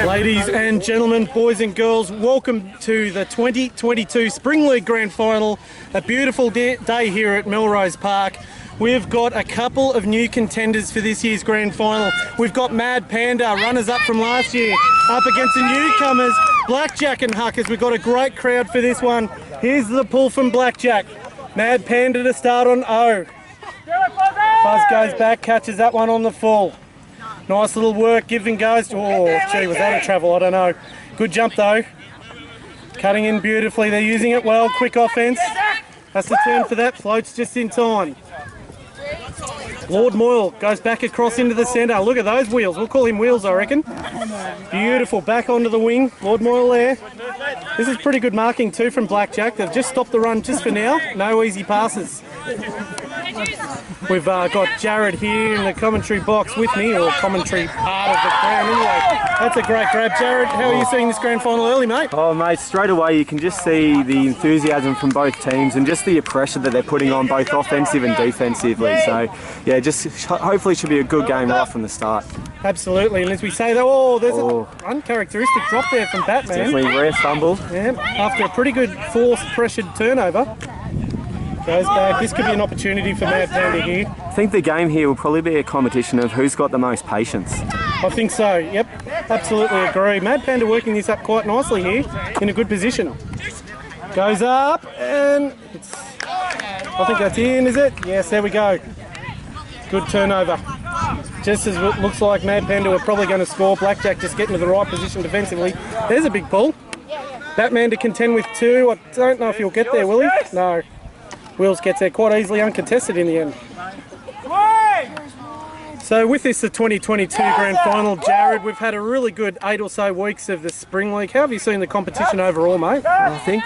Ladies and gentlemen, boys and girls, welcome to the 2022 Spring League Grand Final. A beautiful day here at Melrose Park. We've got a couple of new contenders for this year's Grand Final. We've got Mad Panda, runners-up from last year, up against the newcomers, Blackjack and Huckers. We've got a great crowd for this one. Here's the pull from Blackjack. Mad Panda to start on O. Fuzz goes back, catches that one on the full. Nice little work, give and goes. Oh, gee, was that a travel? I don't know. Good jump though. Cutting in beautifully. They're using it well. Quick offence. Has to turn for that. Floats just in time. Lord Moyle goes back across into the centre. Look at those wheels. We'll call him wheels, I reckon. Beautiful. Back onto the wing. Lord Moyle there. This is pretty good marking too from Blackjack. They've just stopped the run just for now. No easy passes. We've got Jared here in the commentary box with me, or commentary part of the ground anyway. That's a great grab. Jared, how are you seeing this grand final early, mate? Oh, mate, straight away you can just see the enthusiasm from both teams and just the pressure that they're putting on both offensive and defensively. So, yeah, just hopefully should be a good game right from the start. Absolutely, and as we say that, there's an uncharacteristic drop there from Batman. Definitely rare fumble. Yeah, after a pretty good forced pressured turnover. Goes back. This could be an opportunity for Mad Panda here. I think the game here will probably be a competition of who's got the most patience. I think so, yep. Absolutely agree. Mad Panda working this up quite nicely here, in a good position. Goes up, and I think that's in, is it? Yes, there we go. Good turnover. Just as it looks like Mad Panda are probably going to score. Blackjack just getting to the right position defensively. There's a big pull. Batman to contend with two. I don't know if he'll get there, will he? No. Wheels gets there quite easily, uncontested in the end. So with this, the 2022 Grand Final, Jared, we've had a really good 8 or so weeks of the Spring League. How have you seen the competition overall, mate? I think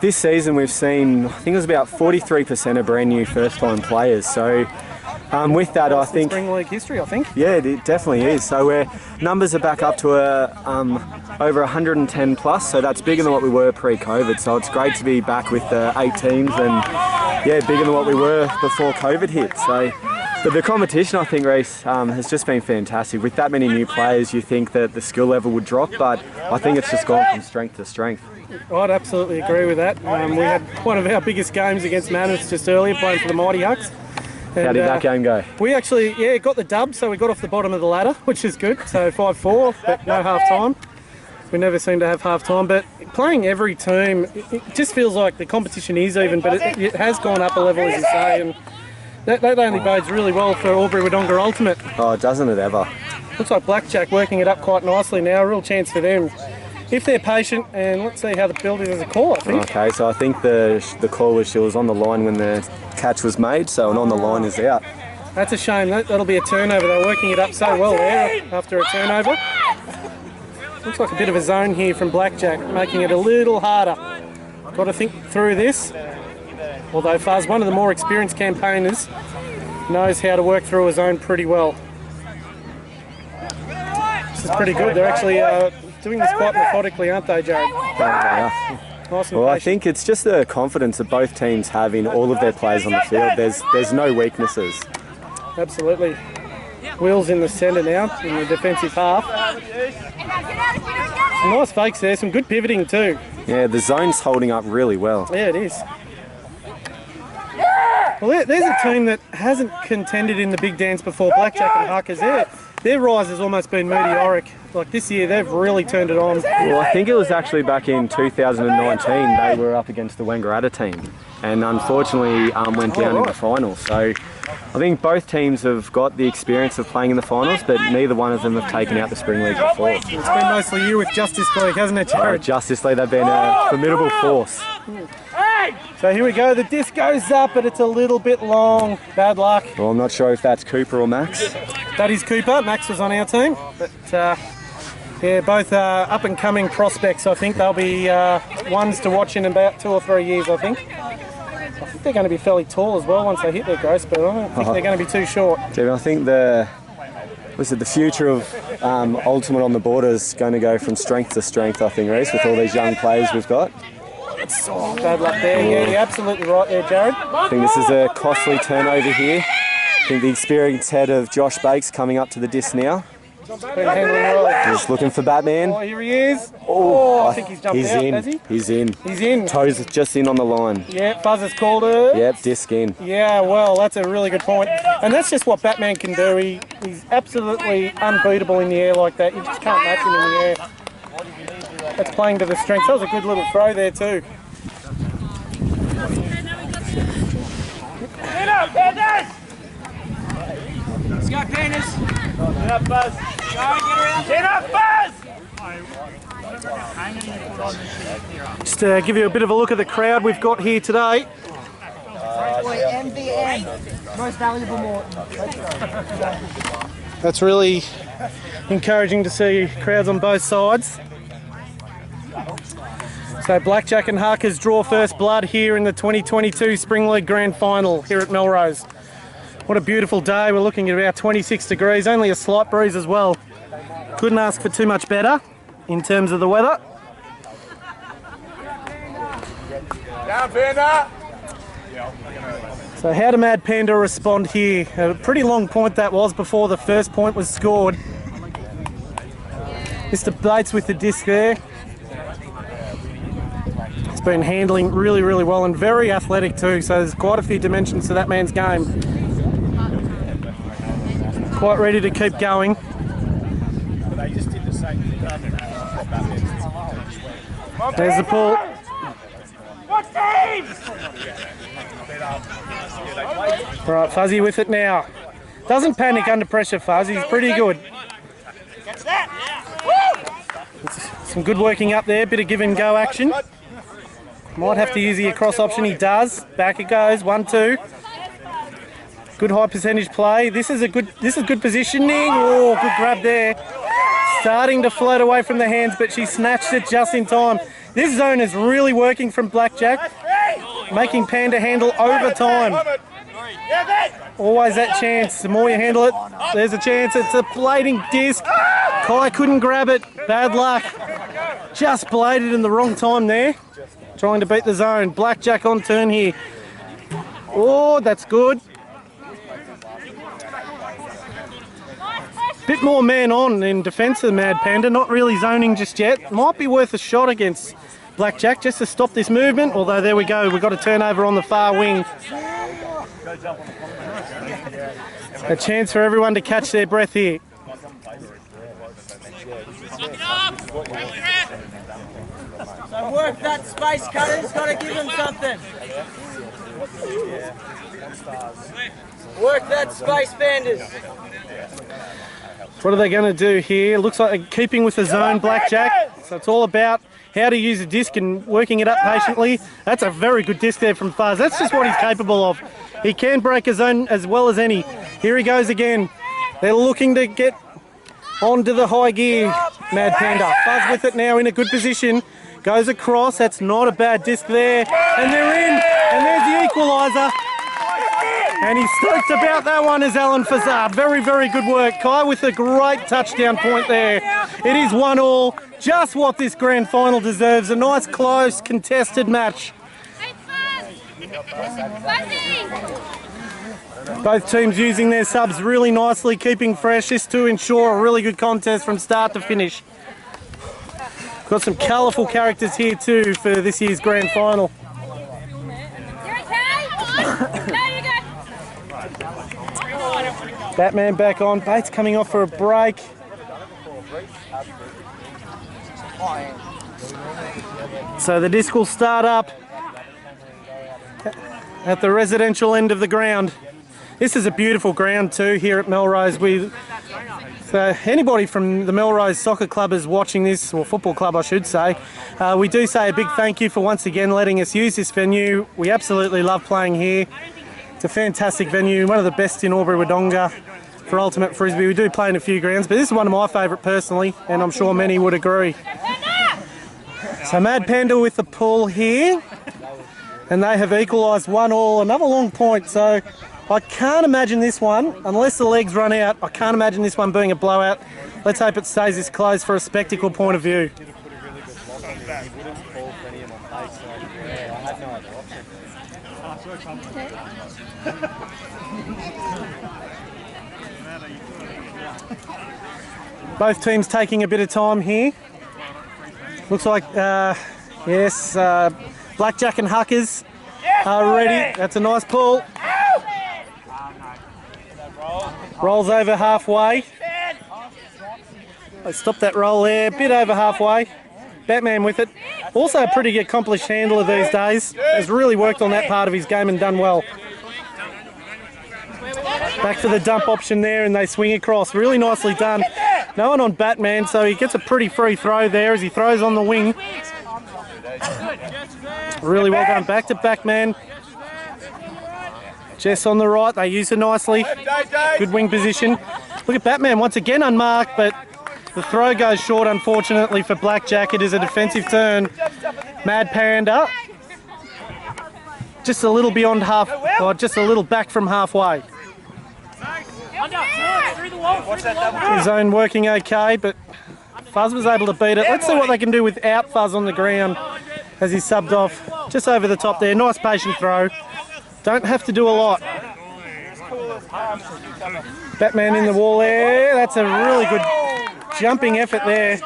this season we've seen, I think it was about 43% of brand new first-time players. So with that, I think Spring League history, I think. Yeah, it definitely is. So numbers are back up to over 110 plus. So that's bigger than what we were pre-COVID. So it's great to be back with 8 teams, and yeah, bigger than what we were before COVID hit. So but the competition, I think, Reece, has just been fantastic. With that many new players, you think that the skill level would drop, but I think it's just gone from strength to strength. I'd absolutely agree with that. We had one of our biggest games against Mammoths just earlier, playing for the Mighty Hucks. And, how did that game go? We actually, got the dub, so we got off the bottom of the ladder, which is good. So 5-4, but no half-time. We never seem to have half-time, but playing every team, it just feels like the competition is even, but it has gone up a level, as you say, and that only bodes really well for Albury Wodonga Ultimate. Oh, doesn't it ever? Looks like Blackjack working it up quite nicely now, a real chance for them. If they're patient, and let's see how the build is as a call, I think. Okay, so I think the call was she was on the line when the catch was made, so an on the line is out. That's a shame. That'll be a turnover. They're working it up so well there after a turnover. Looks like a bit of a zone here from Blackjack, making it a little harder. Got to think through this. Although Fuzz, one of the more experienced campaigners, knows how to work through a zone pretty well. This is pretty good. They're actually doing this quite methodically, aren't they, Jared? Nice and well, I think it's just the confidence that both teams have in all of their players on the field. There's no weaknesses. Absolutely. Wheels in the centre now, in the defensive half. Some nice fakes there, some good pivoting too. Yeah, the zone's holding up really well. Yeah, it is. Well, there's a team that hasn't contended in the big dance before, Blackjack and Huckers. Their rise has almost been meteoric. Like this year, they've really turned it on. Well, I think it was actually back in 2019 they were up against the Wangaratta team, and unfortunately went down in the finals. So I think both teams have got the experience of playing in the finals, but neither one of them have taken out the Spring League before. It's been mostly you with Justice League, hasn't it, Jared? Justice League, they've been a formidable force. So here we go, the disc goes up, but it's a little bit long. Bad luck. Well, I'm not sure if that's Cooper or Max. That is Cooper. Max was on our team, but yeah, both up and coming prospects. I think they'll be ones to watch in about 2 or 3 years, I think. I think they're going to be fairly tall as well once they hit their growth, but I don't think they're going to be too short. I think the future of Ultimate on the Border is going to go from strength to strength, I think, Reece, with all these young players we've got. Bad luck there. Yeah, you're absolutely right there, Jared. I think this is a costly turnover here. I think the experienced head of Josh Bakes coming up to the disc now. Just looking for Batman. Oh, here he is. Oh, I think he's jumped out, has he? He's in. He's in. Toes just in on the line. Yeah, Fuzz has called it. Yep, disc in. Yeah, well, that's a really good point. And that's just what Batman can do. He's absolutely unbeatable in the air like that. You just can't match him in the air. That's playing to the strengths. That was a good little throw there too. Let's go, Pandas. Get up, Buzz. Go, get up, Buzz. Just to give you a bit of a look at the crowd we've got here today. MVM. Most valuable Morton. That's really encouraging to see crowds on both sides. So Blackjack and Huckers draw first blood here in the 2022 Spring League Grand Final here at Melrose. What a beautiful day. We're looking at about 26 degrees, only a slight breeze as well. Couldn't ask for too much better in terms of the weather. Down, Panda. So how did Mad Panda respond here? A pretty long point that was before the first point was scored. Mr. Bates with the disc there. He's been handling really, really well and very athletic too, so there's quite a few dimensions to that man's game. Quite ready to keep going. There's the pull. Right, Fuzzy with it now. Doesn't panic under pressure, Fuzz. He's pretty good. Some good working up there, bit of give and go action. Might have to use the cross option. He does. Back it goes. 1-2. Good high percentage play. This is good positioning. Oh, good grab there. Starting to float away from the hands, but she snatched it just in time. This zone is really working from Blackjack, making Panda handle over time. Always that chance. The more you handle it, there's a chance. It's a blading disc. Kai couldn't grab it. Bad luck. Just bladed in the wrong time there. Trying to beat the zone. Blackjack on turn here. Oh, that's good. Bit more man on in defence of the Mad Panda. Not really zoning just yet. Might be worth a shot against Blackjack just to stop this movement. Although there we go. We've got a turnover on the far wing. A chance for everyone to catch their breath here. So work that space, Cutters. Got to give him something. Work that space, Pandas. What are they going to do here? Looks like they're keeping with the zone, Blackjack. So it's all about how to use a disc and working it up patiently. That's a very good disc there from Fuzz. That's just what he's capable of. He can break a zone as well as any. Here he goes again. They're looking to get onto the high gear, Mad Panda. Fuzz with it now in a good position. Goes across. That's not a bad disc there. And they're in. And there's the equaliser. And he's stoked about that one is Alan Fazzard. Very, very good work. Kai with a great touchdown point there. It is 1-1. Just what this grand final deserves. A nice, close, contested match. Both teams using their subs really nicely, keeping fresh, just to ensure a really good contest from start to finish. Got some colourful characters here too for this year's grand final. Batman back on. Bates coming off for a break. So the disc will start up at the residential end of the ground. This is a beautiful ground too here at Melrose. So anybody from the Melrose Soccer Club is watching this, or football club I should say, we do say a big thank you for once again letting us use this venue. We absolutely love playing here. It's a fantastic venue, one of the best in Albury Wodonga for ultimate Frisbee. We do play in a few grounds, but this is one of my favourite personally, and I'm sure many would agree. So Mad Panda with the pull here, and they have equalised 1-1, another long point, so I can't imagine this one, unless the legs run out, I can't imagine this one being a blowout. Let's hope it stays this close for a spectacle point of view. Both teams taking a bit of time here. Looks like, yes, Blackjack and Huckers are ready. That's a nice pull. Rolls over halfway. They stopped that roll there, a bit over halfway. Batman with it. Also a pretty accomplished handler these days. Has really worked on that part of his game and done well. Back for the dump option there and they swing across. Really nicely done. No one on Batman, so he gets a pretty free throw there as he throws on the wing. Really well done. Back to Batman. Jess on the right. They use it nicely. Good wing position. Look at Batman once again unmarked, but the throw goes short, unfortunately, for Blackjack. It is a defensive turn. Mad Panda. Just a little beyond half, or just a little back from halfway. Zone working okay, but Fuzz was able to beat it. Let's see what they can do without Fuzz on the ground as he subbed off just over the top there. Nice patient throw. Don't have to do a lot. Batman in the wall there. That's a really good jumping effort there.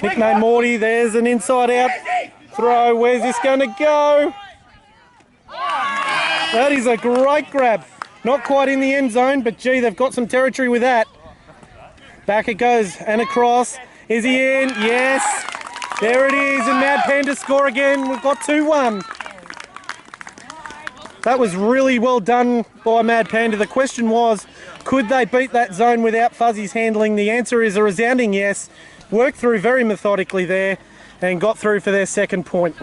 Nickname Morty. There's an inside out throw. Where's this going to go? That is a great grab. Not quite in the end zone, but gee, they've got some territory with that. Back it goes and across. Is he in? Yes. There it is, and Mad Panda score again. We've got 2-1. That was really well done by Mad Panda. The question was, could they beat that zone without Fuzzy's handling? The answer is a resounding yes. Worked through very methodically there and got through for their second point.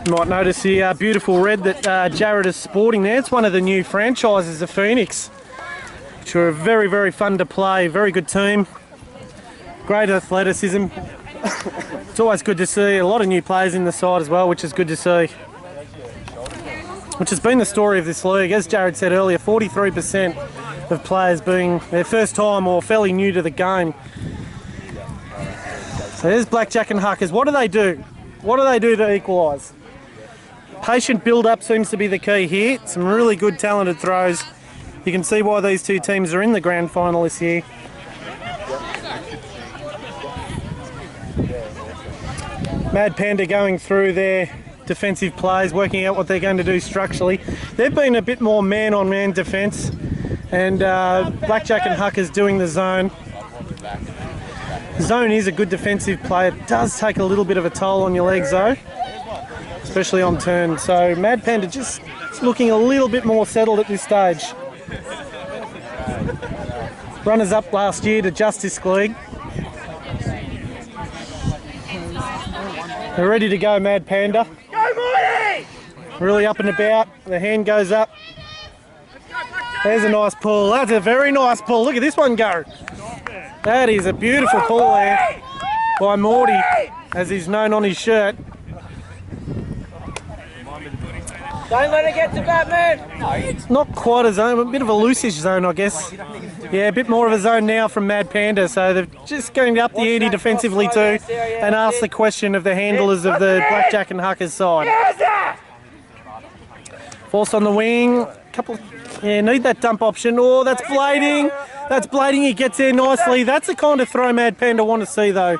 You might notice the beautiful red that Jared is sporting there. It's one of the new franchises of Phoenix, which are very, very fun to play. Very good team. Great athleticism. It's always good to see a lot of new players in the side as well, which is good to see. Which has been the story of this league. As Jared said earlier, 43% of players being their first time or fairly new to the game. So there's Blackjack and Huckers. What do they do? What do they do to equalise? Patient build-up seems to be the key here. Some really good talented throws. You can see why these two teams are in the grand final this year. Mad Panda going through their defensive plays, working out what they're going to do structurally. They've been a bit more man-on-man defence, and Blackjack and Huckers doing the zone. Zone is a good defensive play. It does take a little bit of a toll on your legs though, especially on turn. So Mad Panda just looking a little bit more settled at this stage. Runners up last year to Justice League. They're ready to go, Mad Panda. Go, Morty! Really up and about. The hand goes up. There's a nice pull. That's a very nice pull. Look at this one go. That is a beautiful pull there by Morty, as he's known on his shirt. Don't let it get to Batman! It's not quite a zone, a bit of a loosish zone, I guess. Yeah, a bit more of a zone now from Mad Panda, so they're just going up the ante defensively too and ask the question of the handlers of the Blackjack and Huckers side. Force on the wing, need that dump option. Oh, that's blading. That's blading, he gets there nicely. That's the kind of throw Mad Panda want to see though.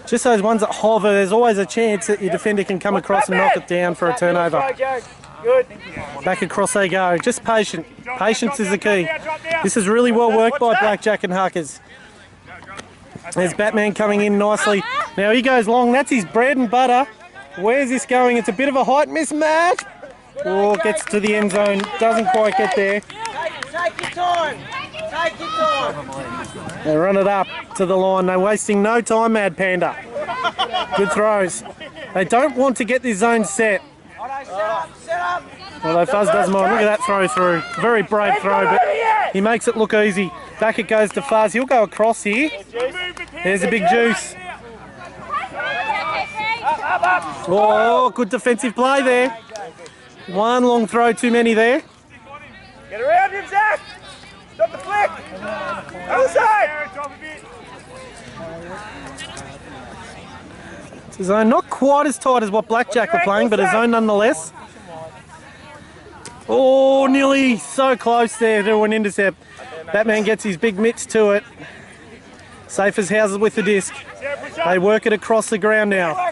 Just those ones that hover, there's always a chance that your defender can come across and knock it down for a turnover. Good. Back across they go. Just patient. Patience is the key. This is really well worked by Blackjack and Huckers. There's Batman coming in nicely. Now he goes long. That's his bread and butter. Where's this going? It's a bit of a height mismatch. Oh, gets to the end zone. Doesn't quite get there. Take your time. Take your time. They run it up to the line. They're wasting no time, Mad Panda. Good throws. They don't want to get this zone set. Set up. Although Fuzz doesn't mind. Look at that throw through. Very brave throw, but he makes it look easy. Back it goes to Fuzz. He'll go across here. There's a big juice. Oh, good defensive play there. One long throw too many there. Get around him, Zach. Stop the flick. Other side. It's a zone not quite as tight as what Blackjack were playing, but a zone nonetheless. Oh, nearly so close there to an intercept. Batman gets his big mitts to it. Safe as houses with the disc. They work it across the ground now.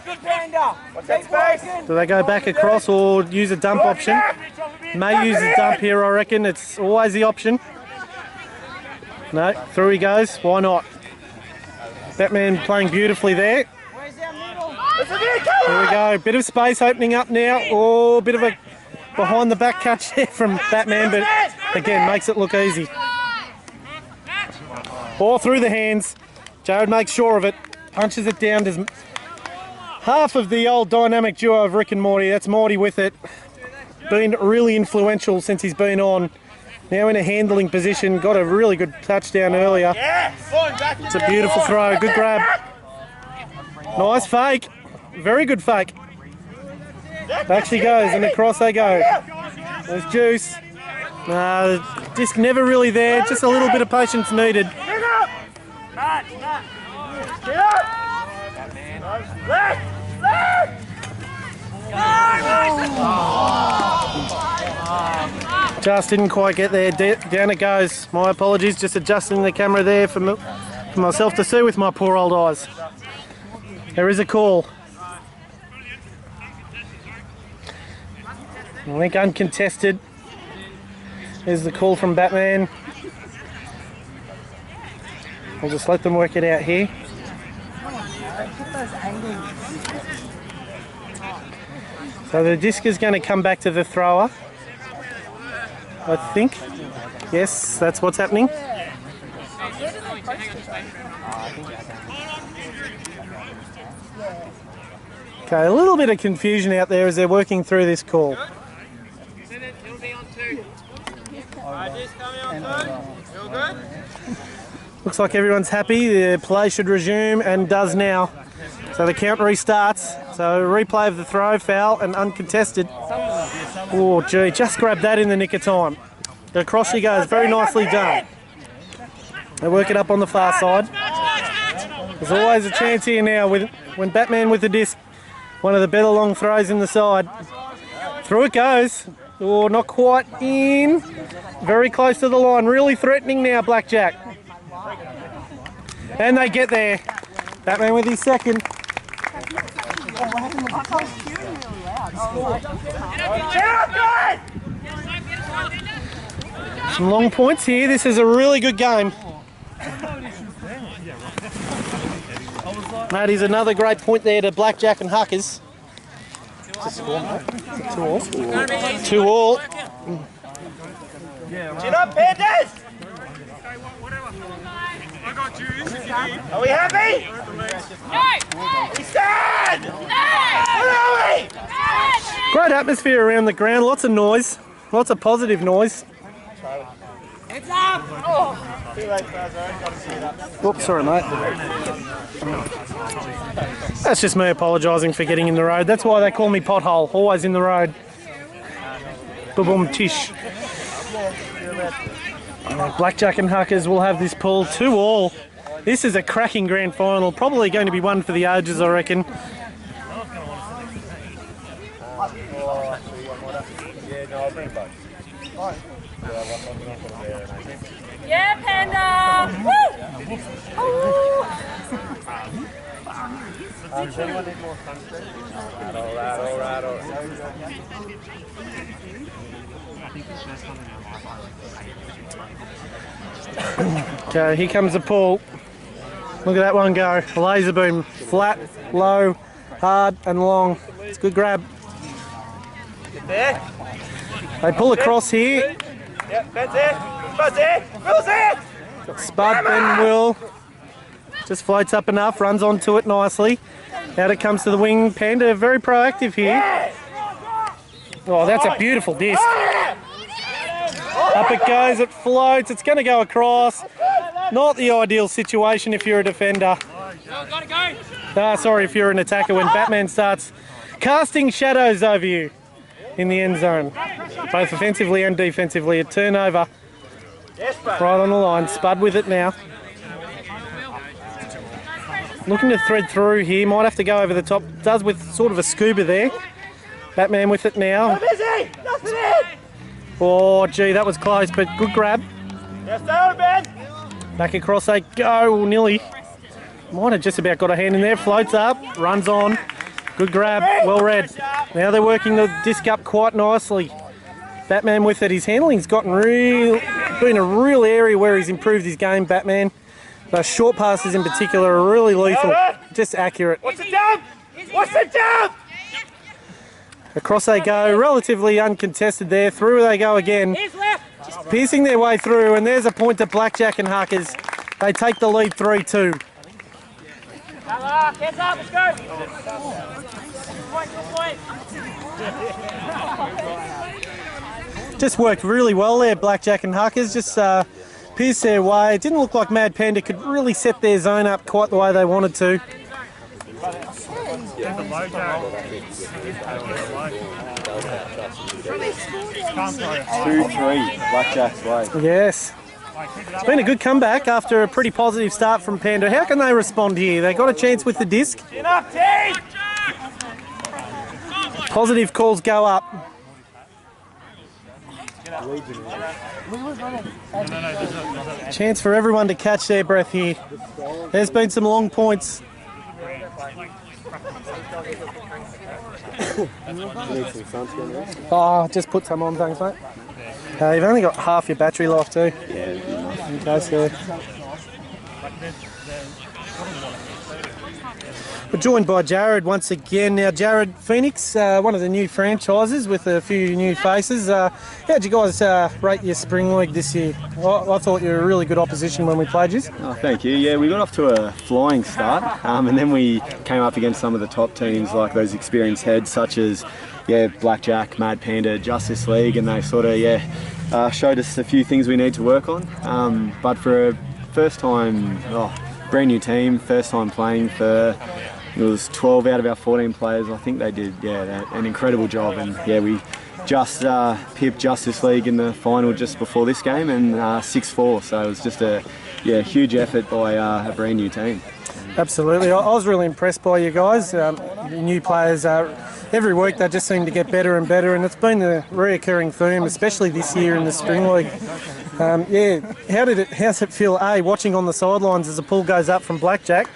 Do they go back across or use a dump option? May use a dump here, I reckon. It's always the option. No, through he goes. Why not? Batman playing beautifully there. There we go. Bit of space opening up now. Oh, bit of a behind the back catch there from Batman, but again, makes it look easy. Ball through the hands. Jared makes sure of it. Punches it down. There's half of the old dynamic duo of Rick and Morty. That's Morty with it. Been really influential since he's been on. Now in a handling position. Got a really good touchdown earlier. It's a beautiful throw. Good grab. Nice fake. Very good fake. Back she goes and across they go. There's Juice. The disc never really there. Just a little bit of patience needed. Just didn't quite get there. Down it goes. My apologies. Just adjusting the camera there for myself to see with my poor old eyes. There is a call. I think uncontested. There's the call from Batman. I'll just let them work it out here. So the disc is going to come back to the thrower, I think. Yes, that's what's happening. Okay, a little bit of confusion out there as they're working through this call. Looks like everyone's happy. The play should resume and does now. So the count restarts. So replay of the throw, foul and uncontested. Oh gee, just grabbed that in the nick of time. Across she goes, very nicely done. They work it up on the far side. There's always a chance here now when Batman with the disc. One of the better long throws in the side. Through it goes. Oh, not quite in. Very close to the line. Really threatening now, Blackjack. And they get there. Batman with his second. Some long points here. This is a really good game. That is another great point there to Blackjack and Huckers. Two all. 2 all. Chin up, Pandas! Are we happy? No! We stand! No! What are we? Great atmosphere around the ground. Lots of noise. Lots of positive noise. It's up! Oh. Too late, Oops, sorry, mate. That's just me apologising for getting in the road. That's why they call me Pothole. Always in the road. Boom, tish. Blackjack and Huckers will have this pull 2 all. This is a cracking grand final. Probably going to be one for the ages, I reckon. Yeah, Panda! Woo! Okay, here comes the pull. Look at that one go. Laser boom. Flat, low, hard and long. It's a good grab. Get there. They pull across here. Yep, Ben's there. Spud's there. Will's there. Got Spud, Ben, Will. Just floats up enough, runs onto it nicely. Out it comes to the wing. Panda very proactive here. Oh, that's a beautiful disc. Up it goes, it floats, it's going to go across. Not the ideal situation if you're a defender. Sorry, if you're an attacker when Batman starts casting shadows over you in the end zone. Both offensively and defensively. A turnover right on the line. Spud with it now. Looking to thread through here, might have to go over the top. Does with sort of a scuba there. Batman with it now. Oh, gee, that was close, but good grab. Yes, down, Ben. Back across they go, nearly. Might have just about got a hand in there. Floats up, runs on. Good grab, well read. Now they're working the disc up quite nicely. Batman with it. His handling's been a real area where he's improved his game, Batman. Those short passes in particular are really lethal, just accurate. What's it down? What's it down? Across they go, relatively uncontested there. Through they go again. Just piercing their way through, and there's a point to Blackjack and Huckers. They take the lead 3-2. Hands up, let's go. Just worked really well there, Blackjack and Huckers. Just pierced their way. It didn't look like Mad Panda could really set their zone up quite the way they wanted to. 2-3, Blackjack's way. Yes. It's been a good comeback after a pretty positive start from Panda. How can they respond here? They got a chance with the disc. Enough, team! Positive calls go up. Chance for everyone to catch their breath here. There's been some long points. Oh, just put some on, thanks, mate. You've only got half your battery life too. Yeah, In case there. We're joined by Jared once again. Now, Jared, Phoenix, one of the new franchises with a few new faces. How'd you guys rate your spring league this year? I thought you were a really good opposition when we played you. Oh, thank you. Yeah, we got off to a flying start, and then we came up against some of the top teams, like those experienced heads, such as Blackjack, Mad Panda, Justice League, and they sort of showed us a few things we need to work on. But for a first time, brand new team, first time playing for. It was 12 out of our 14 players. I think they did, an incredible job. And we just pipped Justice League in the final just before this game, and 6-4. So it was just a huge effort by a brand new team. Absolutely, I was really impressed by you guys. New players, every week they just seem to get better and better, and it's been the reoccurring theme, especially this year in the spring league. How's it feel? Watching on the sidelines as the pool goes up from Blackjack.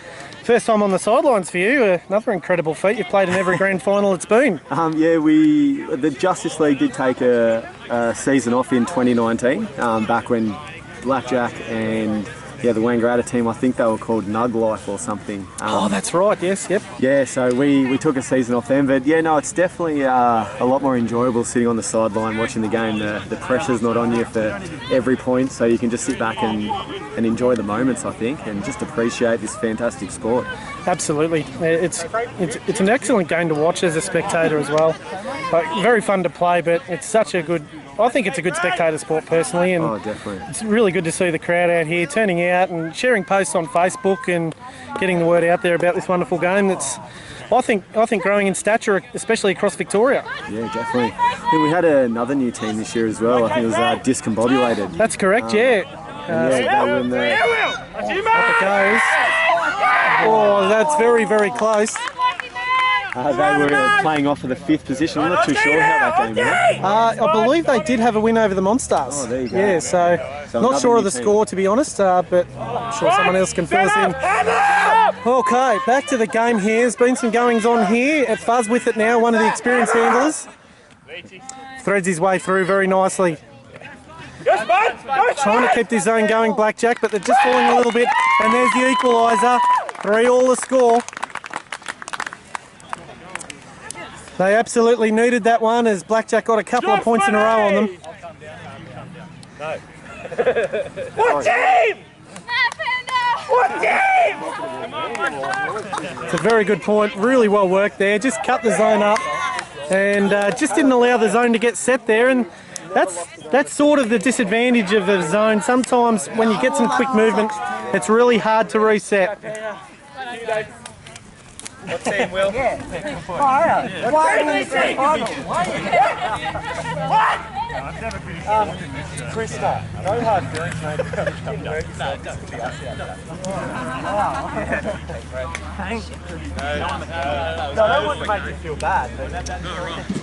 First time on the sidelines for you, another incredible feat. You've played in every grand final it's been. The Justice League did take a season off in 2019, back when Blackjack and the Wangaratta team, I think they were called Nug Life or something. That's right, yes, yep. Yeah, so we took a season off then, but it's definitely a lot more enjoyable sitting on the sideline watching the game. The pressure's not on you for every point, so you can just sit back and enjoy the moments, I think, and just appreciate this fantastic sport. Absolutely. It's an excellent game to watch as a spectator as well. Very fun to play, but it's I think it's a good spectator sport personally, and definitely. It's really good to see the crowd out here turning out and sharing posts on Facebook and getting the word out there about this wonderful game that's, I think growing in stature, especially across Victoria. Yeah, definitely. I think we had another new team this year as well. I think it was discombobulated. That's correct, they were in the... Up it goes. Oh, that's very, very close. They were playing off for the 5th position. I'm not too sure how that game went. I believe they did have a win over the Monstars. Oh, there you go. Yeah, so not sure of the score, to be honest, but I'm sure someone else can fill us in. Okay, back to the game here. There's been some goings on here. At Fuzz with it now, one of the experienced handlers. Threads his way through very nicely. Trying to keep this zone going, Blackjack, but they're just falling a little bit. And there's the equaliser. 3-all the score. They absolutely needed that one as Blackjack got a couple of points in a row on them. What team? What team? It's a very good point. Really well worked there. Just cut the zone up and just didn't allow the zone to get set there. And that's sort of the disadvantage of the zone. Sometimes when you get some quick movement, it's really hard to reset. What team, Will? Krista, no hard feelings, mate. No, that wouldn't make you feel bad. But that's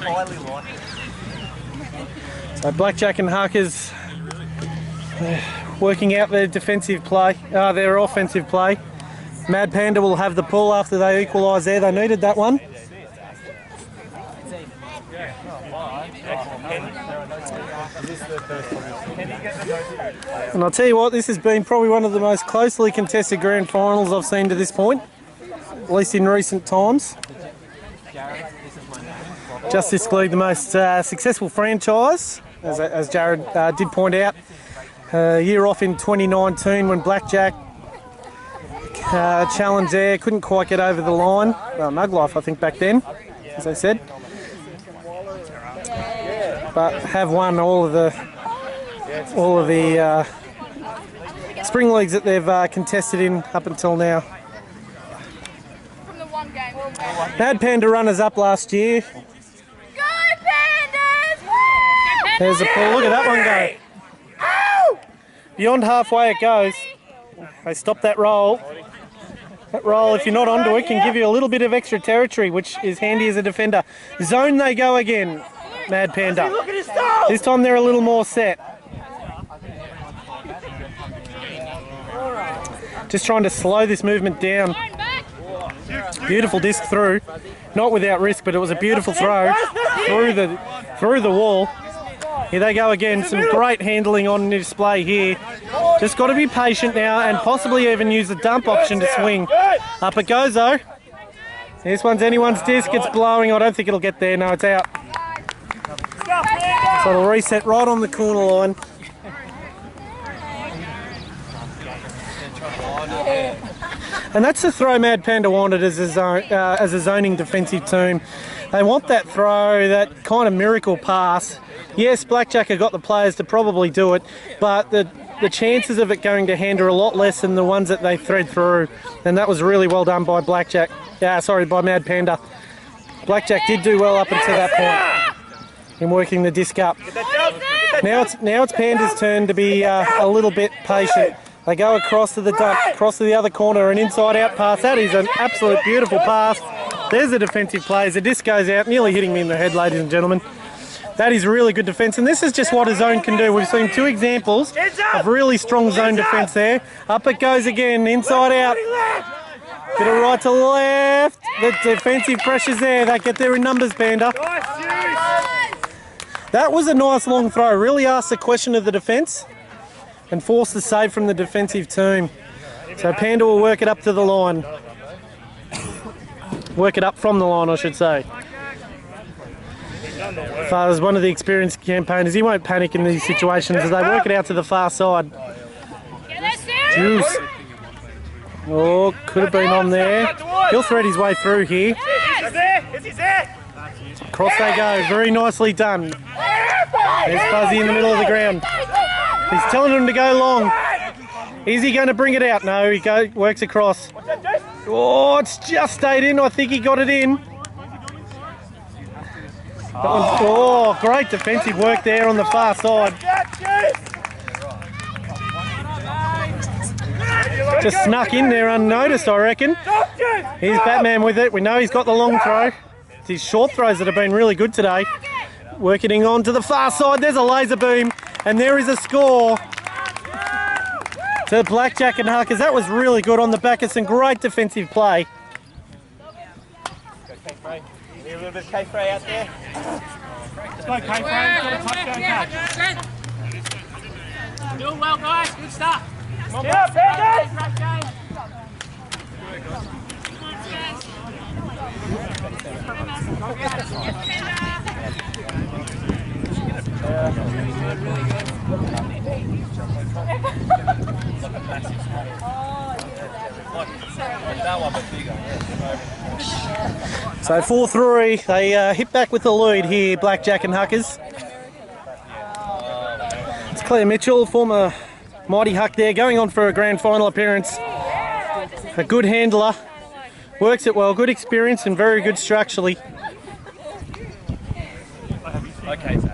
highly likely. Blackjack and Huckers working out their defensive play, their offensive play. Mad Panda will have the pull after they equalise there. They needed that one. And I'll tell you what, this has been probably one of the most closely contested grand finals I've seen to this point, at least in recent times. Justice League, the most successful franchise, as Jared did point out. A year off in 2019 when Blackjack challenged there, couldn't quite get over the line. Mug Life, I think, back then, as I said. But have won all of the spring leagues that they've contested in up until now. Mad Panda runners up last year. Go Pandas! Woo! There's a pull. Look at that one go. Beyond halfway it goes. They stop that roll. That roll, if you're not onto it, can give you a little bit of extra territory, which is handy as a defender. Zone they go again, Mad Panda. This time they're a little more set. Just trying to slow this movement down. Beautiful disc through. Not without risk, but it was a beautiful throw through the wall. Here they go again. Some great handling on display here. Just got to be patient now and possibly even use the dump option to swing. Up it goes though. This one's anyone's disc. It's blowing. I don't think it'll get there. No, it's out. So it'll reset right on the corner line. And that's the throw Mad Panda wanted as a zoning defensive team. They want that throw, that kind of miracle pass. Yes, Blackjack have got the players to probably do it, but the chances of it going to hand are a lot less than the ones that they thread through. And that was really well done by Blackjack. By Mad Panda. Blackjack did do well up until that point in working the disc up. Now it's Panda's turn to be a little bit patient. They go across to the dump, across to the other corner, an inside-out pass. That is an absolute beautiful pass. There's the defensive play. The disc goes out, nearly hitting me in the head, ladies and gentlemen. That is really good defence, and this is just what a zone can do. We've seen two examples of really strong zone defence there. Up it goes again, inside out. Bit of right to left. The defensive pressure's there. They get there in numbers, Panda. That was a nice long throw. Really asked the question of the defence and forced the save from the defensive team. So Panda will work it up to the line. Work it up from the line, I should say. Father's one of the experienced campaigners. He won't panic in these situations as they work it out to the far side. Juice. Oh, could have been on there. He'll thread his way through here. Across they go. Very nicely done. There's Fuzzy in the middle of the ground. He's telling him to go long. Is he going to bring it out? No, he works across. Oh, it's just stayed in. I think he got it in. Oh, great defensive work there on the far side. Just snuck in there unnoticed, I reckon. Here's Batman with it. We know he's got the long throw. It's his short throws that have been really good today. Working on to the far side. There's a laser beam. And there is a score to Blackjack and Huckers. That was really good on the back of some great defensive play. Need a little bit of K-Frey out there. Let's go, K-Frey. Get a touchdown catch. Doing well, guys. Good stuff. Come on, Yeah, Pandas! great game. So 4-3, they hit back with the lead here, Blackjack and Huckers. It's Claire Mitchell, former Mighty Huck there, going on for a grand final appearance. A good handler, works it well, good experience and very good structurally. Okay, so.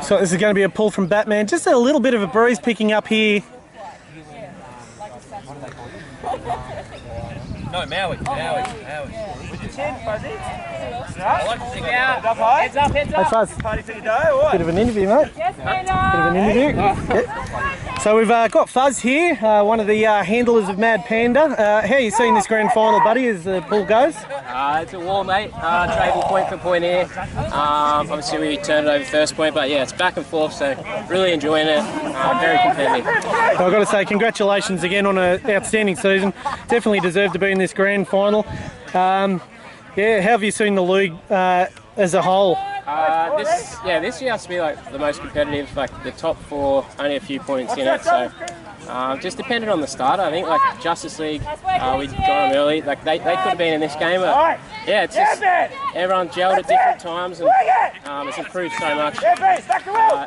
So this is going to be a pull from Batman. Just a little bit of a breeze picking up here. No, Maui. chin, Fuzzy. Heads up high. Heads up, heads Hey, up. Fuzz. Party for your day, or what? Bit of an interview, mate. Yes, Panda. Bit of an interview. Yep. So we've got Fuzz here, one of the handlers of Mad Panda. How are you seeing this grand final, buddy, as the pool goes? It's a war, mate. Trading point for point here. Obviously we turned it over first point, but yeah, it's back and forth, so really enjoying it. Very competitive. I've got to say congratulations again on an outstanding season. Definitely deserved to be in this grand final. Yeah, how have you seen the league as a whole? This year has to be like the most competitive. Like the top four, only a few points in it, so just depended on the starter. I think like Justice League, we got them early. Like they could have been in this game, but yeah, it's just everyone gelled at different times, and it's improved so much.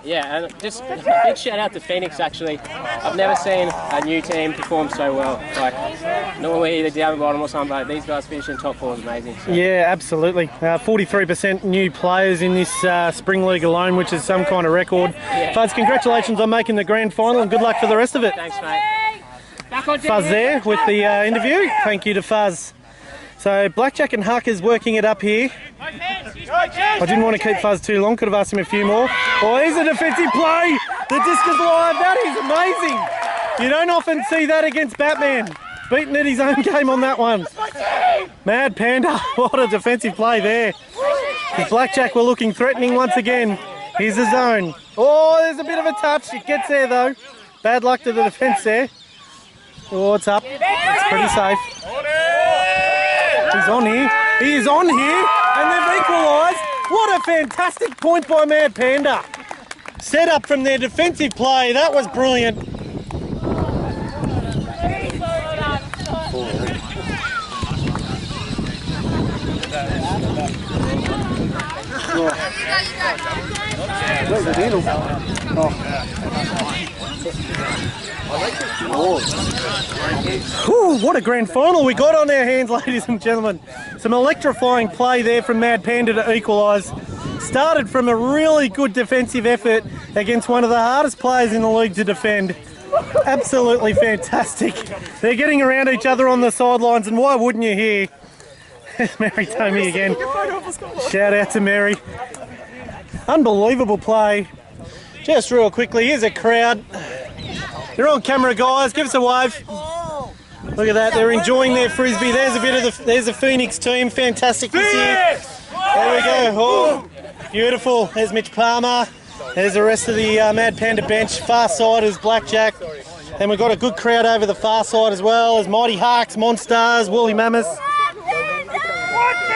Yeah, and just a big shout out to Phoenix. Actually, I've never seen a new team perform so well. Like normally either down the bottom or something, but these guys finishing top four is amazing. So. Yeah, absolutely. 43% new players in this spring league alone, which is some kind of record. Yeah. Fuzz, congratulations on making the grand final, and good luck for the rest of it. Thanks, mate. Fuzz there with the interview. Thank you to Fuzz. So Blackjack and Huckers working it up here. I didn't want to keep Fuzz too long, could have asked him a few more. Oh, here's a defensive play. The discus live, that is amazing. You don't often see that against Batman. Beaten at his own game on that one. Mad Panda, what a defensive play there. The Blackjack were looking threatening once again. Here's the zone. Oh, there's a bit of a touch. It gets there though. Bad luck to the defence there. Oh, it's up. It's pretty safe. He's on here. He is on here. And they've equalised. What a fantastic point by Mad Panda. Set up from their defensive play. That was brilliant. Where's the handle? Ooh, what a grand final we got on our hands, ladies and gentlemen. Some electrifying play there from Mad Panda to equalise. Started from a really good defensive effort against one of the hardest players in the league to defend. Absolutely fantastic. They're getting around each other on the sidelines, and why wouldn't you hear? Mary Tomey again. Shout out to Mary. Unbelievable play. Just real quickly, here's a crowd. They're on camera, guys. Give us a wave. Look at that. They're enjoying their frisbee. There's a bit of there's a Phoenix team. Fantastic this year. There we go. Oh, beautiful. There's Mitch Palmer. There's the rest of the Mad Panda bench. Far side is Blackjack. And we've got a good crowd over the far side as well. There's Mighty Harks, Monstars, Woolly Mammoths.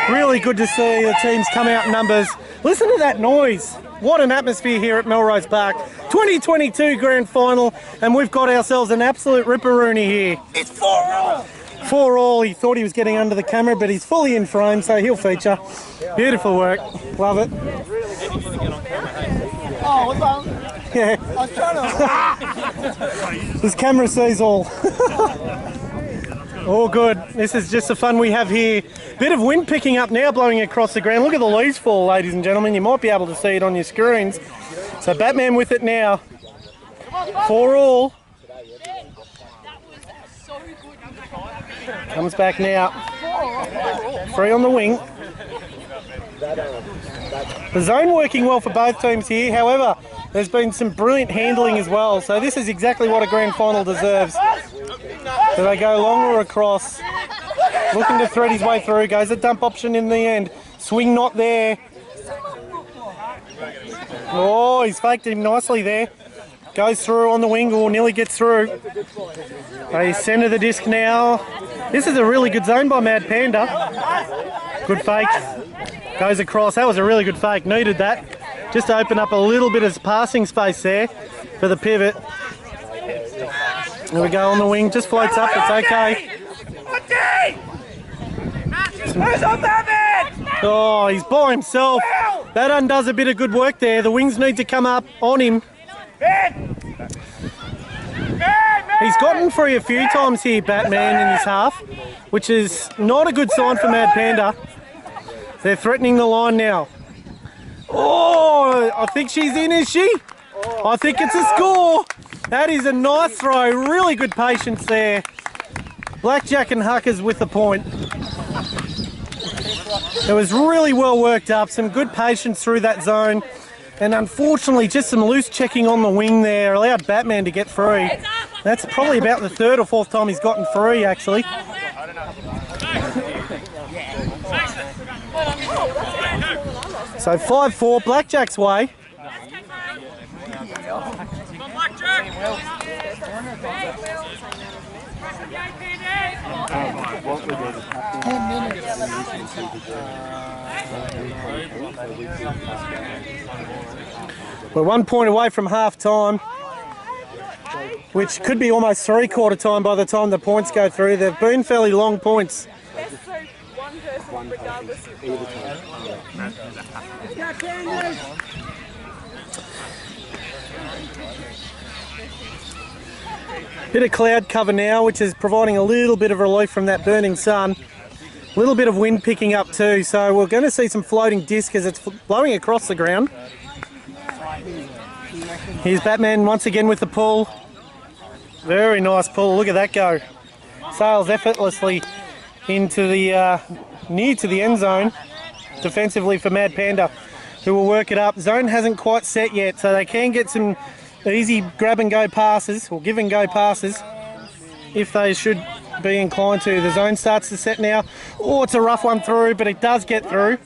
Really good to see the teams come out in numbers. Listen to that noise. What an atmosphere here at Melrose Park. 2022 grand final, and we've got ourselves an absolute ripperoonie here. It's 4-all. 4-all. He thought he was getting under the camera, but he's fully in frame, so he'll feature. Beautiful work. Love it. Oh, what's wrong? Yeah. I was trying to... This camera sees all. All good. This is just the fun we have here. Bit of wind picking up now, blowing across the ground. Look at the leaves fall, ladies and gentlemen. You might be able to see it on your screens. So Batman with it now. 4-all. Comes back now. 3 on the wing. The zone working well for both teams here. However, there's been some brilliant handling as well. So this is exactly what a grand final deserves. So they go long or across. Looking to thread his way through. Goes a dump option in the end. Swing not there. Oh, he's faked him nicely there. Goes through on the wing, or nearly gets through. They centre the disc now. This is a really good zone by Mad Panda. Good fake. Goes across. That was a really good fake. Needed that. Just to open up a little bit of passing space there for the pivot. There we go on the wing. Just floats up. It's okay. Oh, he's by himself. That undoes a bit of good work there. The wings need to come up on him. He's gotten free a few times here, Batman, in this half, which is not a good sign for Mad Panda. They're threatening the line now. Oh, I think she's in, is she? I think it's a score. That is a nice throw. Really good patience there. Blackjack and Huckers with the point. It was really well worked up, some good patience through that zone, and unfortunately just some loose checking on the wing there allowed Batman to get free. That's probably about the third or fourth time he's gotten free, actually. So 5-4, Blackjack's way. We're 1 point away from half time, which could be almost three-quarter time by the time the points go through. They've been fairly long points. Bit of cloud cover now, which is providing a little bit of relief from that burning sun. A little bit of wind picking up too, so we're going to see some floating disc as it's blowing across the ground. Here's Batman once again with the pull. Very nice pull, look at that go. Sails effortlessly into the near to the end zone defensively for Mad Panda, who will work it up. Zone hasn't quite set yet, so they can get some easy grab and go passes, or give and go passes, if they should be inclined to. The zone starts to set now. Oh, it's a rough one through, but it does get through.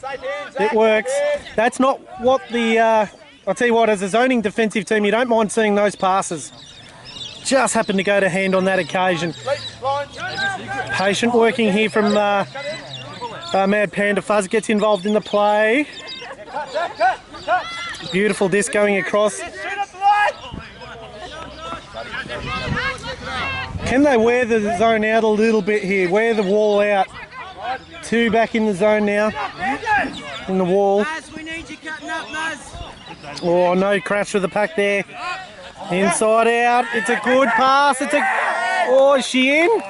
It works. That's not what the, I'll tell you what, as a zoning defensive team, you don't mind seeing those passes. Just happened to go to hand on that occasion. Patient working here from Mad Panda. Fuzz gets involved in the play. Beautiful disc going across. Can they wear the zone out a little bit here? Wear the wall out. Two back in the zone now. In the wall. Oh, no crash with the pack there. Inside out. It's a good pass. It's a... Oh, is she in?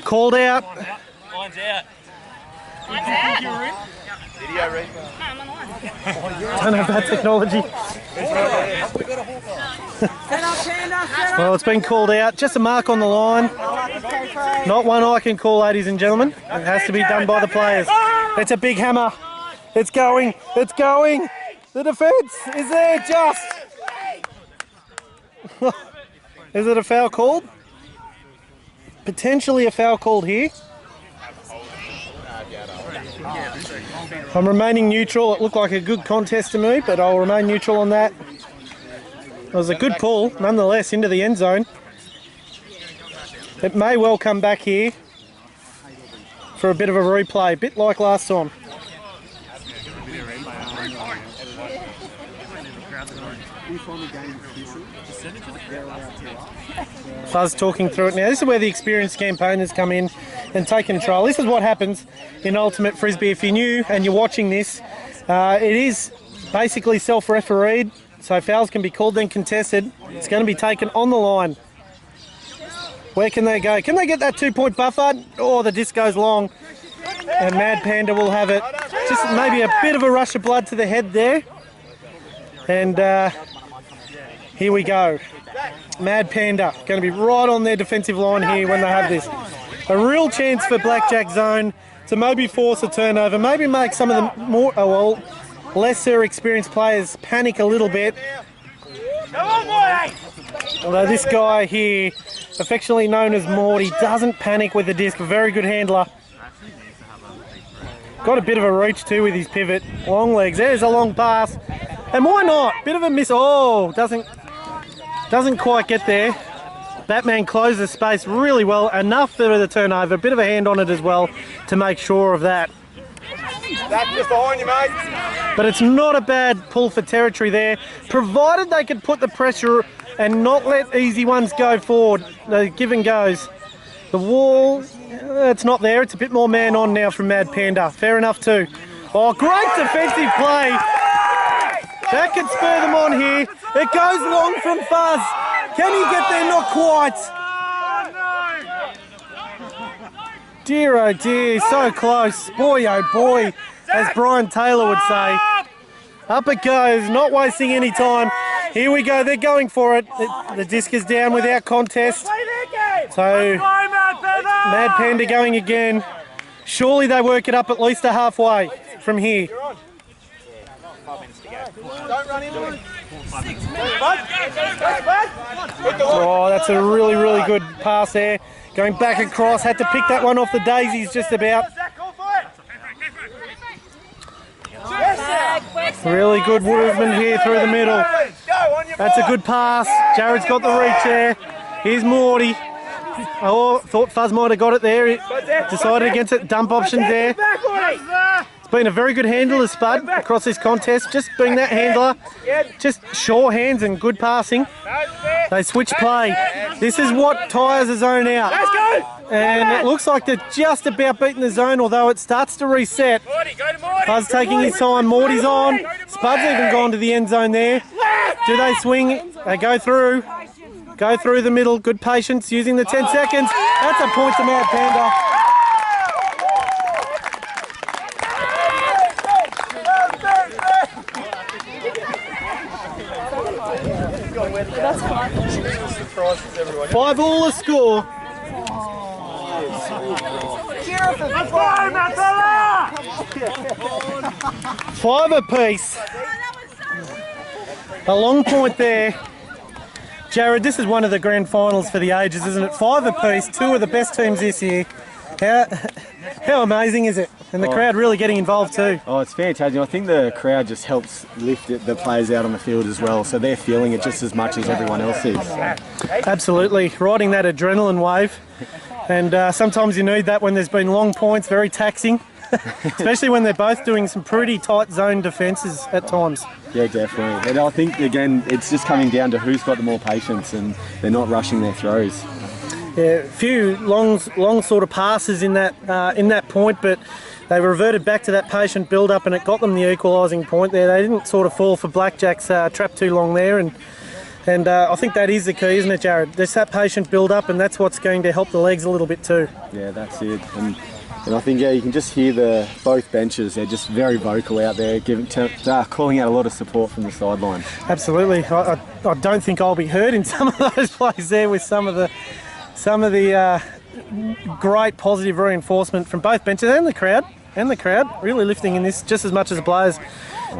Called out. Line's out. Video read. Don't have that technology. Well, it's been called out. Just a mark on the line. Not one I can call, ladies and gentlemen. It has to be done by the players. It's a big hammer. It's going. It's going. The defence is there just. Is it a foul called? Potentially a foul called here. I'm remaining neutral. It looked like a good contest to me, but I'll remain neutral on that. It was a good pull, nonetheless, into the end zone. It may well come back here for a bit of a replay, a bit like last time. Fuzz talking through it now. This is where the experienced campaigners come in and take control. This is what happens in Ultimate Frisbee. If you're new and you're watching this, it is basically self-refereed, so fouls can be called then contested. It's going to be taken on the line. Where can they go? Can they get that 2-point buffer? Oh, the disc goes long, and Mad Panda will have it. Just maybe a bit of a rush of blood to the head there. And here we go. Mad Panda going to be right on their defensive line here when they have this. A real chance for Blackjack Zone to maybe force a turnover, maybe make some of the more, lesser experienced players panic a little bit. Although this guy here, affectionately known as Morty, doesn't panic with the disc. Very good handler. Got a bit of a reach too with his pivot. Long legs. There's a long pass. And why not? Bit of a miss. Oh, doesn't quite get there. Batman closes space really well. Enough for the turnover. A bit of a hand on it as well to make sure of that. That's just behind you, mate. But it's not a bad pull for territory there, provided they could put the pressure and not let easy ones go forward. The give and goes. The wall, it's not there. It's a bit more man on now from Mad Panda. Fair enough too. Oh, great defensive play. That could spur them on here. It goes long from Fuzz. Can he get there? Not quite. Dear oh dear, so close. Boy oh boy, as Brian Taylor would say. Up it goes, not wasting any time. Here we go, they're going for it. The disc is down without contest. So, Mad Panda going again. Surely they work it up at least a halfway from here. Oh, that's a really, really good pass there. Going back across, had to pick that one off the daisies just about. Really good movement here through the middle. That's a good pass. Jared's got the reach there. Here's Morty. Oh, thought Fuzz might have got it there. He decided against it. Dump options there. It's been a very good handler, Spud, across this contest. Just being that handler, just sure hands and good passing. They switch play. This is what tires the zone out. And it looks like they're just about beating the zone, although it starts to reset. Fuzz taking his time. Morty's on. Spud's even gone to the end zone there. Do they swing? They go through. Go through the middle. Good patience using the 10 seconds. That's a point to Mad Panda. Five all the score. Five apiece. A long point there. Jared, this is one of the grand finals for the ages, isn't it? Five apiece, two of the best teams this year. How amazing is it? And the crowd really getting involved too. Oh, it's fantastic. I think the crowd just helps lift the players out on the field as well, so they're feeling it just as much as everyone else is. Absolutely, riding that adrenaline wave. And sometimes you need that when there's been long points, very taxing. Especially when they're both doing some pretty tight zone defences at times. Yeah, definitely. And I think, again, it's just coming down to who's got the more patience and they're not rushing their throws. Yeah, a few long sort of passes in that point, but they reverted back to that patient build-up and it got them the equalising point there. They didn't sort of fall for Blackjack's trap too long there, and I think that is the key, isn't it, Jared? There's that patient build-up, and that's what's going to help the legs a little bit too. Yeah, that's it. And I think, yeah, you can just hear both benches. They're just very vocal out there, calling out a lot of support from the sideline. Absolutely. I don't think I'll be heard in some of those plays there with some of the great positive reinforcement from both benches and the crowd. Really lifting in this just as much as the players.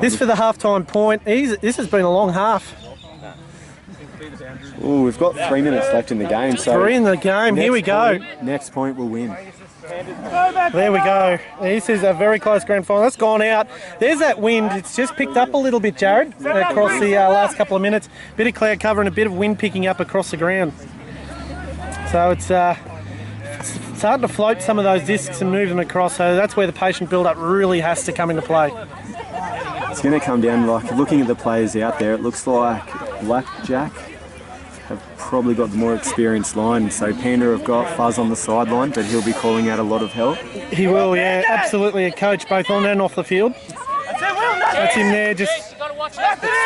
This for the halftime point. This has been a long half. Ooh, we've got 3 minutes left in the game. So 3 in the game. Here we go. Next point will win. There we go. This is a very close grand final. That's gone out. There's that wind. It's just picked up a little bit, Jared, across the last couple of minutes. Bit of cloud cover and a bit of wind picking up across the ground. So it's starting to float some of those discs and move them across. So that's where the patient build-up really has to come into play. It's going to come down, like, looking at the players out there, it looks like Blackjack have probably got the more experienced line. So Panda have got Fuzz on the sideline, but he'll be calling out a lot of help. He will, yeah. Absolutely a coach both on and off the field. That's him there, just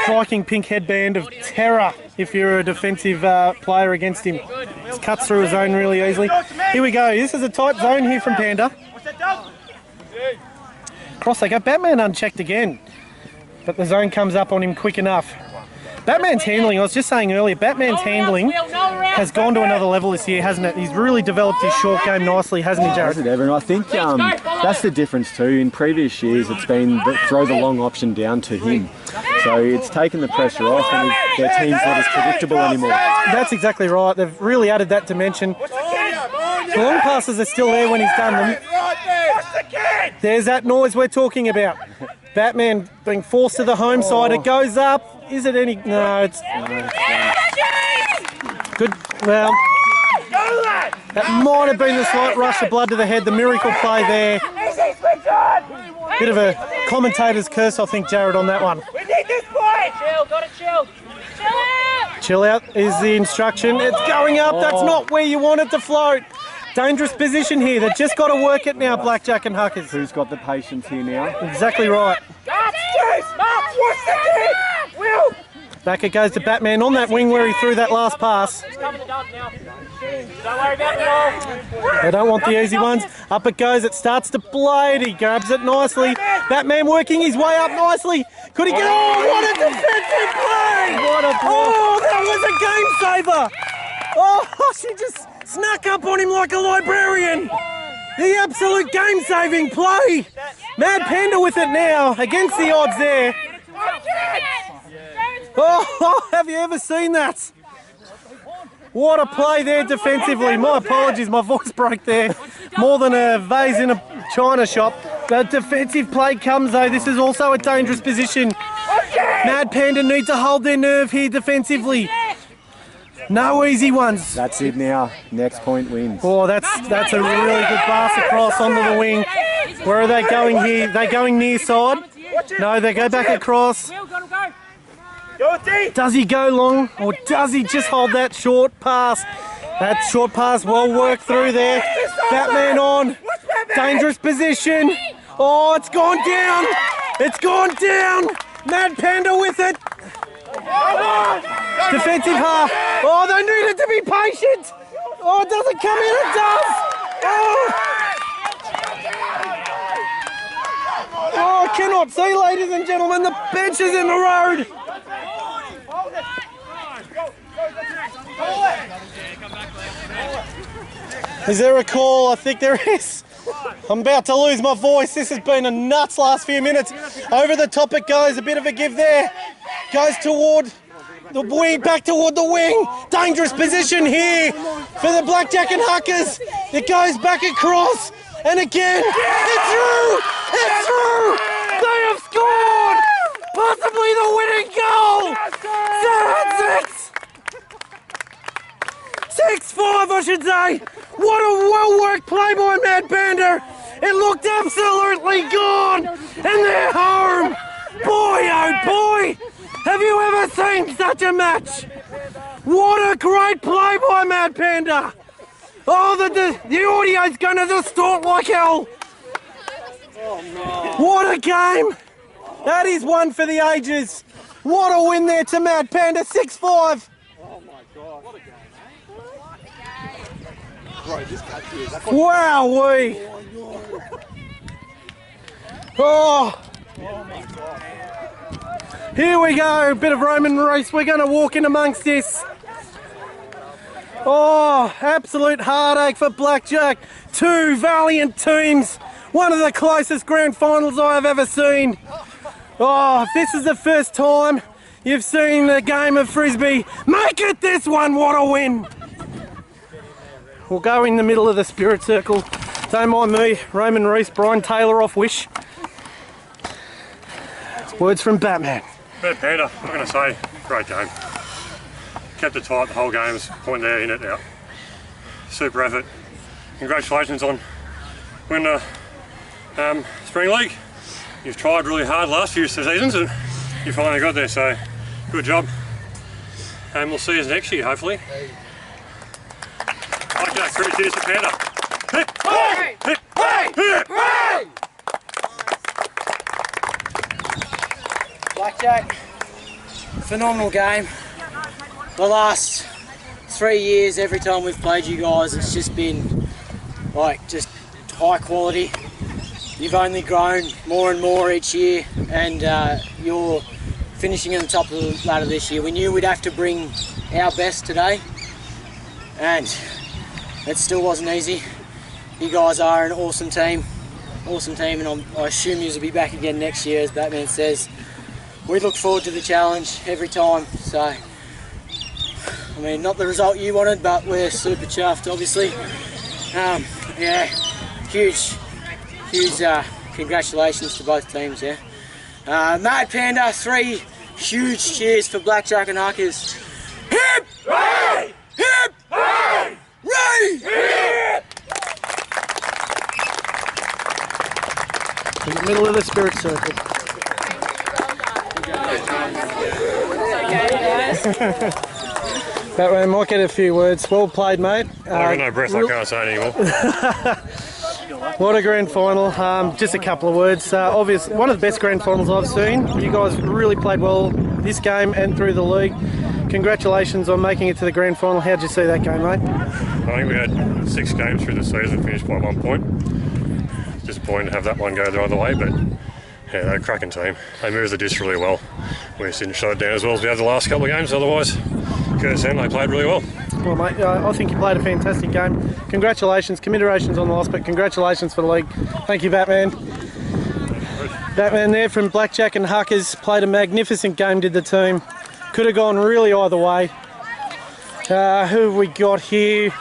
striking pink headband of terror if you're a defensive player against him. Just cuts through a zone really easily. Here we go. This is a tight zone here from Panda. Cross they go. Batman unchecked again, but the zone comes up on him quick enough. Batman's handling, I was just saying earlier, Batman's handling has gone to another level this year, hasn't it? He's really developed his short game nicely, hasn't he, Jared? And I think that's the difference too. In previous years, it's been throw the long option down to him. So it's taken the pressure off and their team's not as predictable anymore. That's exactly right. They've really added that dimension. The long passes are still there when he's done them. There's that noise we're talking about. Batman being forced to the home side. It goes up. Is it any? No, it's good. Well, that might have been the slight rush of blood to the head. The miracle play there. Bit of a commentator's curse, I think, Jared, on that one. We need this point. Chill, gotta chill. Chill out. Chill out is the instruction. It's going up. That's not where you want it to float. Dangerous position here. They've just got to work it now, Blackjack and Huckers. Who's got the patience here now? Exactly right. What's the kid? Will. Back it goes to Batman on that wing where he threw that last pass. Don't worry about the ball. They don't want the easy ones. Up it goes. It starts to blade. He grabs it nicely. Batman working his way up nicely. Could he get? Oh, what a defensive play! What a block. Oh, that was a game saver. Oh, she just snuck up on him like a librarian. The absolute game-saving play. Mad Panda with it now, against the odds there. Oh, have you ever seen that? What a play there defensively. My apologies, my voice broke there. More than a vase in a china shop. The defensive play comes though. This is also a dangerous position. Mad Panda need to hold their nerve here defensively. No easy ones. That's it now. Next point wins. Oh, that's a really good pass across onto the wing. Where are they going here? They going near side? No, they go back across. Does he go long or does he just hold that short pass? That short pass well worked through there. Batman on. Dangerous position. Oh, it's gone down. It's gone down. Mad Panda with it. Defensive half. Oh, they needed to be patient. Oh, it doesn't come in. It does. Oh, I cannot see, ladies and gentlemen. The bench is in the road. Is there a call? I think there is. I'm about to lose my voice. This has been a nuts last few minutes. Over the top it goes. A bit of a give there. Goes toward the wing, back toward the wing. Dangerous position here for the Blackjack and Huckers. It goes back across. And again, it's through! It's through! They have scored! Possibly the winning goal! 6-5, I should say. What a well-worked play by Mad Panda. It looked absolutely gone. And they're home. Boy, oh boy. Have you ever seen such a match? What a great play by Mad Panda. Oh, the audio's going to distort like hell. What a game. That is one for the ages. What a win there to Mad Panda, 6-5. Wowee! Oh! Here we go, a bit of Roman race. We're going to walk in amongst this. Oh, absolute heartache for Blackjack. Two valiant teams. One of the closest grand finals I have ever seen. Oh, if this is the first time you've seen the game of Frisbee, make it this one. What a win! We'll go in the middle of the spirit circle. Don't mind me, Roman Reese, Brian Taylor off Wish. Words from Batman. Mad Panda, I'm going to say, great game. Kept it tight the whole game, point there, in it, out. Super effort. Congratulations on winning the Spring League. You've tried really hard last few seasons and you finally got there, so good job. And we'll see you next year, hopefully. Blackjack, 3 cheers for Panda. Hip, hey! Hip, hey! Hip, hey! Blackjack, phenomenal game. The last 3 years, every time we've played you guys, it's just been like just high quality. You've only grown more and more each year, and you're finishing in the top of the ladder this year. We knew we'd have to bring our best today, and it still wasn't easy. You guys are an awesome team, and I assume you'll be back again next year, as Batman says. We look forward to the challenge every time, so I mean, not the result you wanted, but we're super chuffed, obviously. Yeah, huge congratulations to both teams, yeah. Mad Panda, 3 huge cheers for Blackjack and Huckers. Hip! Hooray! Hip! Hooray! Ray! Hip! In the middle of the spirit circle. Batman might get a few words. Well played, mate. I've got no breath, I can't say anymore. What a grand final. Just a couple of words. Obvious, one of the best grand finals I've seen. You guys really played well this game and through the league. Congratulations on making it to the grand final. How'd you see that game, mate? I think we had 6 games through the season, finished by 1 point. Disappointing to have that one go the other way, but yeah, they're a cracking team. They moved the disc really well. We just didn't shut it down as well as we had the last couple of games, otherwise, Curtis and they played really well. Well, mate, I think you played a fantastic game. Congratulations, commiserations on the loss, but congratulations for the league. Thank you, Batman. Batman there from Blackjack and Huckers played a magnificent game, did the team. Could have gone really either way. Who have we got here?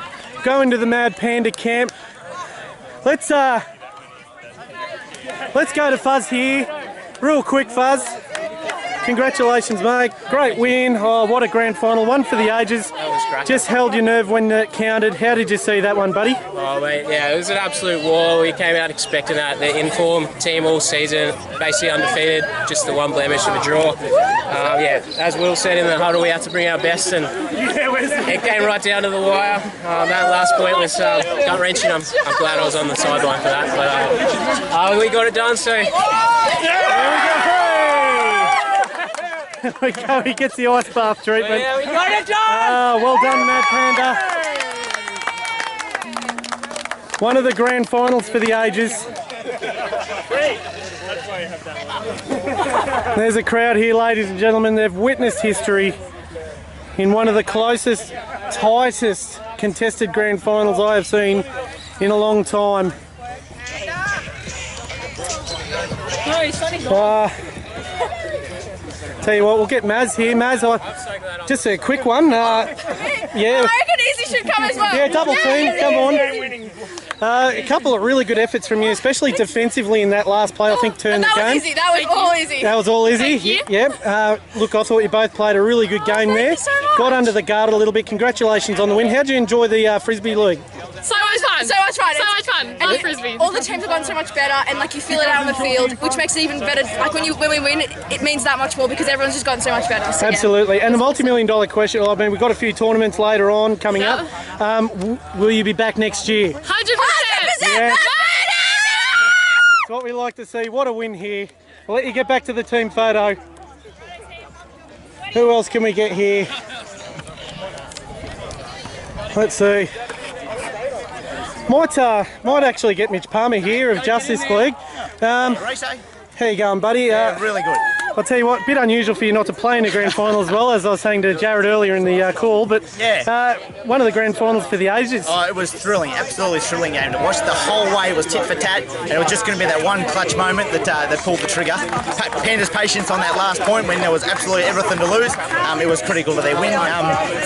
Going to the Mad Panda camp. Let's go to Fuzz here. Real quick, Fuzz. Congratulations, mate. Great win. Oh, what a grand final. One for the ages. That was great. Just held your nerve when it counted. How did you see that one, buddy? Oh, mate, yeah, it was an absolute war. We came out expecting that. The in-form team all season, basically undefeated, just the one blemish of a draw. Yeah, as Will said in the huddle, we had to bring our best, and it came right down to the wire. That last point was gut-wrenching. I'm glad I was on the sideline for that. But we got it done, so... There we go, he gets the ice bath treatment. Yeah, we got it done! Well done, Mad Panda. One of the grand finals for the ages. There's a crowd here, ladies and gentlemen. They've witnessed history in one of the closest, tightest contested grand finals I have seen in a long time. Tell you what, we'll get Maz here. Maz, just a quick one. Yeah. I reckon Easy should come as well. Yeah, double team, come on. A couple of really good efforts from you, especially defensively in that last play, I think turned the game. That was easy, that was all easy. That was all easy? Thank you. Yep. Look, I thought you both played a really good game there. Thank you so much. Got under the guard a little bit. Congratulations on the win. How did you enjoy the Frisbee League? So much fun. So much fun. So much fun. And Love Frisbee. all the teams have gotten so much better, and like you feel it out on the field, which makes it even better. Like when we win, it means that much more because everyone's just gotten so much better. So, absolutely. And the multi-million-dollar question, I mean, we've got a few tournaments later on coming up. Will you be back next year? 100%. Yeah. That's what we like to see. What a win here. I'll let you get back to the team photo. Who else can we get here? Let's see. Might actually get Mitch Palmer here of Justice League. How you going, buddy? Really good. I'll tell you what, a bit unusual for you not to play in a grand final as well, as I was saying to Jared earlier in the call, but one of the grand finals for the ages. Oh, it was thrilling, absolutely thrilling game to watch. The whole way it was tit for tat, and it was just going to be that one clutch moment that pulled the trigger. Panda's patience on that last point when there was absolutely everything to lose, it was critical to their win.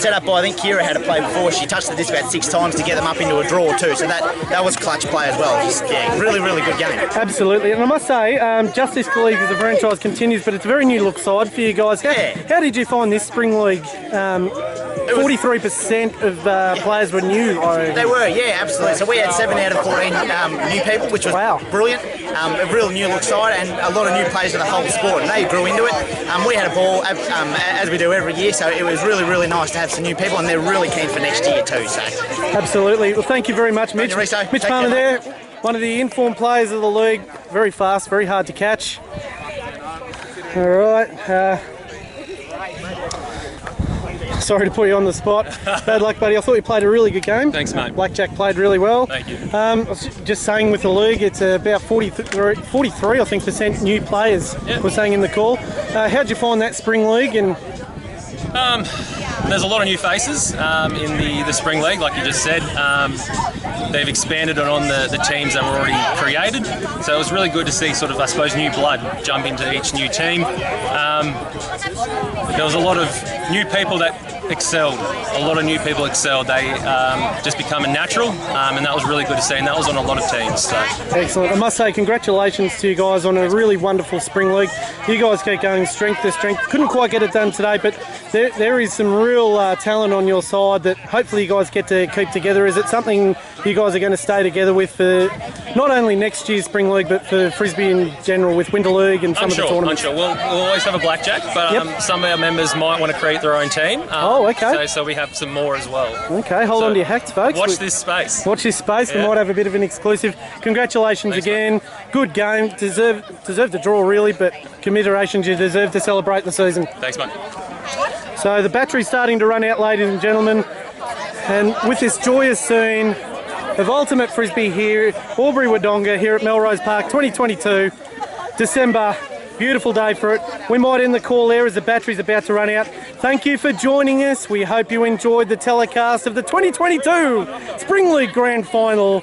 Set up by, I think Kira had a play before. She touched the disc about 6 times to get them up into a draw too, so that was clutch play as well. Just, really, really good game. Absolutely, and I must say, Justice League as a franchise continues, but it's a very new look side for you guys. How did you find this spring league? 43% of players were new. They were, yeah, absolutely. So we had 7 out of 14 new people, which was brilliant. A real new look side and a lot of new players to the whole sport, and they grew into it. We had a ball, as we do every year, so it was really, really nice to have some new people, and they're really keen for next year too. So absolutely. Well, thank you very much, Mitch. Mitch Palmer there, one of the informed players of the league. Very fast, very hard to catch. All right. Sorry to put you on the spot. Bad luck, buddy. I thought you played a really good game. Thanks, mate. Blackjack played really well. Thank you. I was just saying with the league, it's about 43, I think, % new players. We're saying in the call. How'd you find that spring league? And there's a lot of new faces in the spring league, like you just said. They've expanded on the teams that were already created, so it was really good to see sort of, I suppose, new blood jump into each new team. There was a lot of new people that excelled. They just become a natural, and that was really good to see, and that was on a lot of teams. So. Excellent. I must say congratulations to you guys on a really wonderful spring league. You guys keep going strength to strength. Couldn't quite get it done today, but there is some real talent on your side that hopefully you guys get to keep together. Is it something you guys are going to stay together with for not only next year's spring league, but for Frisbee in general with Winter League and some of the tournaments? I'm sure. We'll always have a blackjack, but some of our members might want to create their own team. Okay. So we have some more as well. Okay, hold on to your hats, folks. Watch this space. Watch this space. Yeah. We might have a bit of an exclusive. Congratulations again. Mate. Good game. Deserved to draw, really, but commiserations. You deserve to celebrate the season. Thanks, mate. So the battery's starting to run out, ladies and gentlemen. And with this joyous scene of Ultimate Frisbee here, Albury Wodonga, here at Melrose Park, 2022, December. Beautiful day for it. We might end the call there as the battery's about to run out. Thank you for joining us. We hope you enjoyed the telecast of the 2022 Spring League Grand Final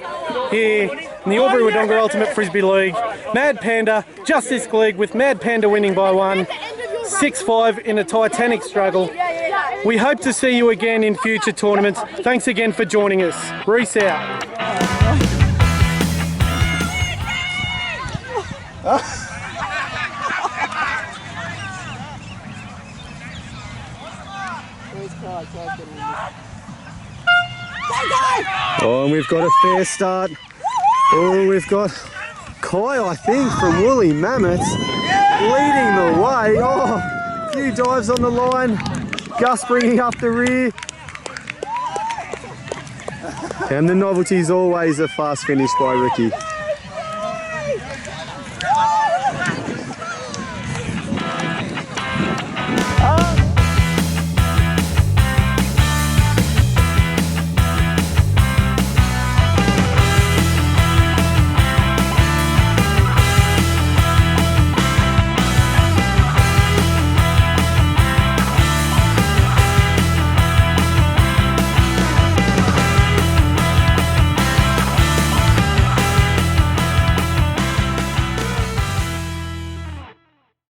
here in the Albury Wodonga Ultimate Frisbee League. Mad Panda, Justice League, with Mad Panda winning by 1, 6-5 in a titanic struggle. We hope to see you again in future tournaments. Thanks again for joining us. Reese out. Oh, and we've got a fair start. Oh, we've got Kai, I think, from Woolly Mammoths leading the way. Oh, a few dives on the line. Gus bringing up the rear. And the novelty's always a fast finish by Ricky.